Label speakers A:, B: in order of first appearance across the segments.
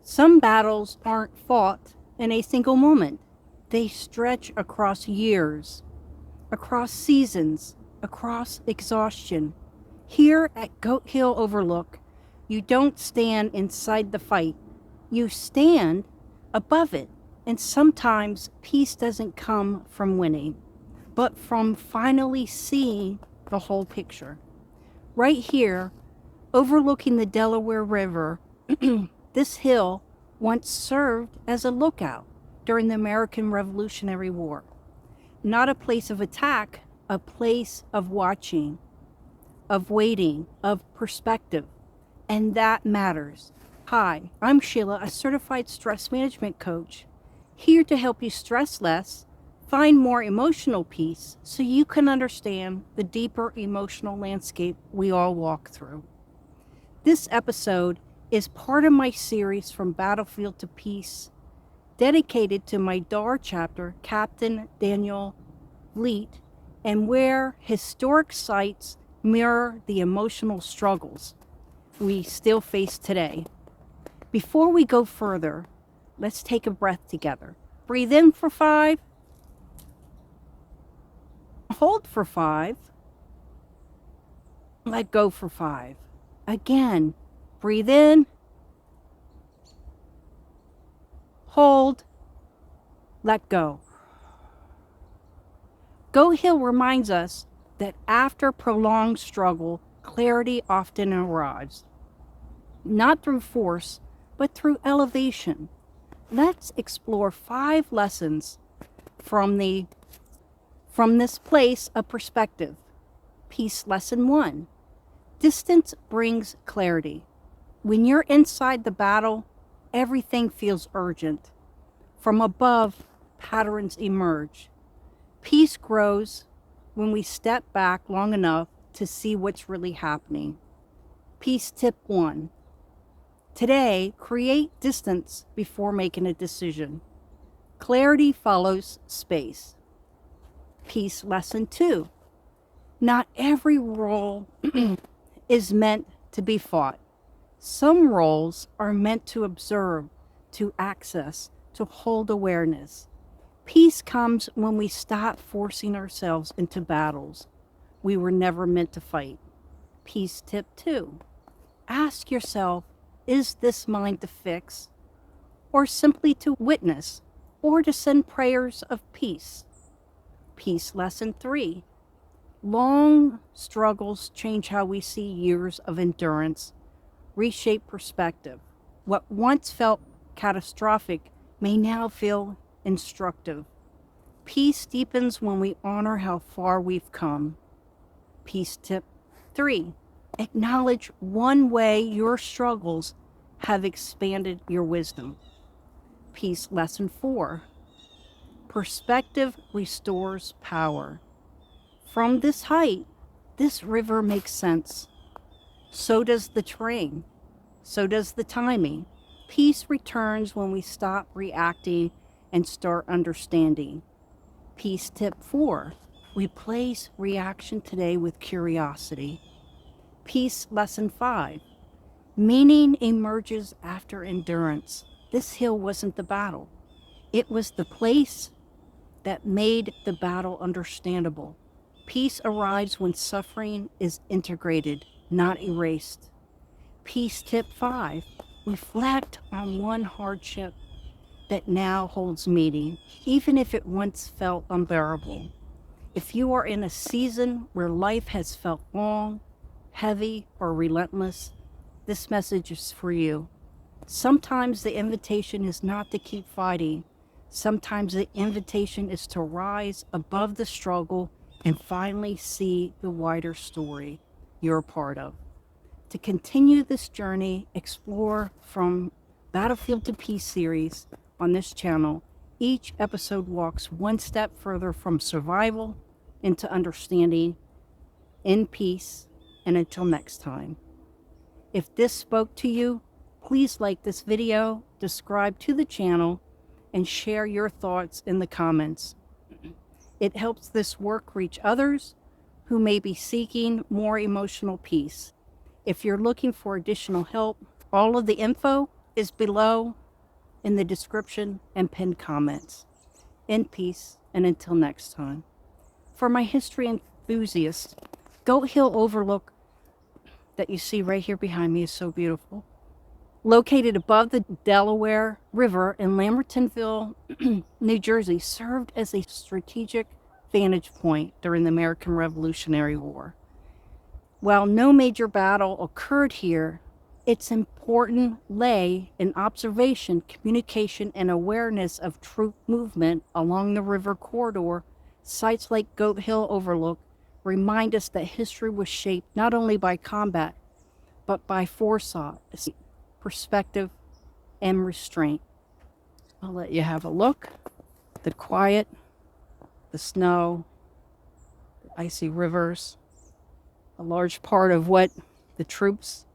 A: Some battles aren't fought in a single moment. They stretch across years, across seasons, across exhaustion. Here at Goat Hill Overlook, you don't stand inside the fight. You stand above it. And sometimes peace doesn't come from winning, but from finally seeing the whole picture. Right here, overlooking the Delaware River, this hill once served as a lookout during the American Revolutionary War. Not a place of attack, a place of watching, of waiting, of perspective. And that matters. Hi, I'm Sheila, a certified stress management coach, here to help you stress less, find more emotional peace so you can understand the deeper emotional landscape we all walk through. This episode is part of my series From Battlefield to Peace, dedicated to my Delaware chapter, Captain Daniel Vliet, and where historic sites mirror the emotional struggles we still face today. Before we go further, let's take a breath together. Breathe in for 5. Hold for 5. Let go for 5. Again, breathe in. Hold. Let go. Goat Hill reminds us that after prolonged struggle, clarity often arrives. Not through force, but through elevation. Let's explore 5 lessons from this place of perspective. Peace lesson 1. Distance brings clarity. When you're inside the battle, everything feels urgent. From above, patterns emerge. Peace grows when we step back long enough to see what's really happening. Peace tip 1. Today, create distance before making a decision. Clarity follows space. Peace lesson 2. Not every role is meant to be fought. Some roles are meant to observe, to access, to hold awareness. Peace comes when we stop forcing ourselves into battles we were never meant to fight. Peace tip 2. Ask yourself, is this mine to fix, or simply to witness, or to send prayers of peace? Peace lesson 3. Long struggles change how we see years of endurance, reshape perspective. What once felt catastrophic may now feel instructive. Peace deepens when we honor how far we've come. Peace tip 3. Acknowledge one way your struggles have expanded your wisdom. Peace lesson 4. Perspective restores power. From this height, this river makes sense. So does the terrain. So does the timing. Peace returns when we stop reacting and start understanding. Peace tip 4. Replace reaction today with curiosity. Peace lesson 5. Meaning emerges after endurance. This hill wasn't the battle. It was the place that made the battle understandable. Peace arrives when suffering is integrated, not erased. Peace tip 5. Reflect on one hardship that now holds meaning, even if it once felt unbearable. If you are in a season where life has felt long, heavy, or relentless, this message is for you. Sometimes the invitation is not to keep fighting. Sometimes the invitation is to rise above the struggle and finally see the wider story you're a part of. To continue this journey, explore From Battlefield to Peace series on this channel. Each episode walks one step further from survival into understanding in peace. And until next time, if this spoke to you, please like this video, subscribe to the channel, and share your thoughts in the comments. It helps this work reach others who may be seeking more emotional peace. If you're looking for additional help, all of the info is below in the description and pinned comments. In peace, and until next time. For my history enthusiasts, Goat Hill Overlook that you see right here behind me is so beautiful. Located above the Delaware River in Lambertville, New Jersey, served as a strategic vantage point during the American Revolutionary War. While no major battle occurred here, its importance lay in observation, communication, and awareness of troop movement along the river corridor. Sites like Goat Hill Overlook remind us that history was shaped not only by combat, but by foresight, perspective, and restraint. I'll let you have a look. The quiet, the snow, the icy rivers, a large part of what the troops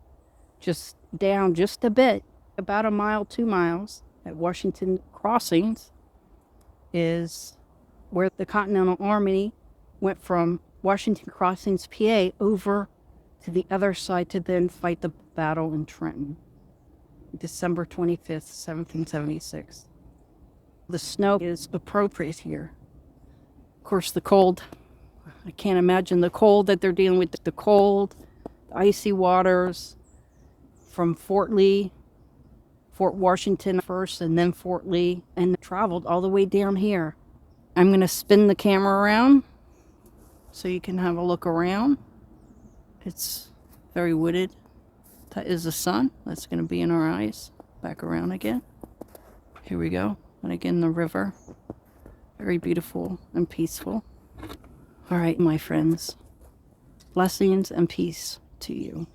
A: just down just a bit, about a mile, 2 miles, at Washington Crossings, is where the Continental Army went from Washington Crossings, PA, over to the other side to then fight the battle in Trenton, December 25th, 1776. The snow is appropriate here. Of course, the cold. I can't imagine the cold that they're dealing with. The cold, the icy waters from Fort Lee, Fort Washington first, and then Fort Lee, and traveled all the way down here. I'm going to spin the camera around so you can have a look around. It's very wooded. That is the sun. That's going to be in our eyes. Back around again. Here we go. And again, the river. Very beautiful and peaceful. All right, my friends. Blessings and peace to you.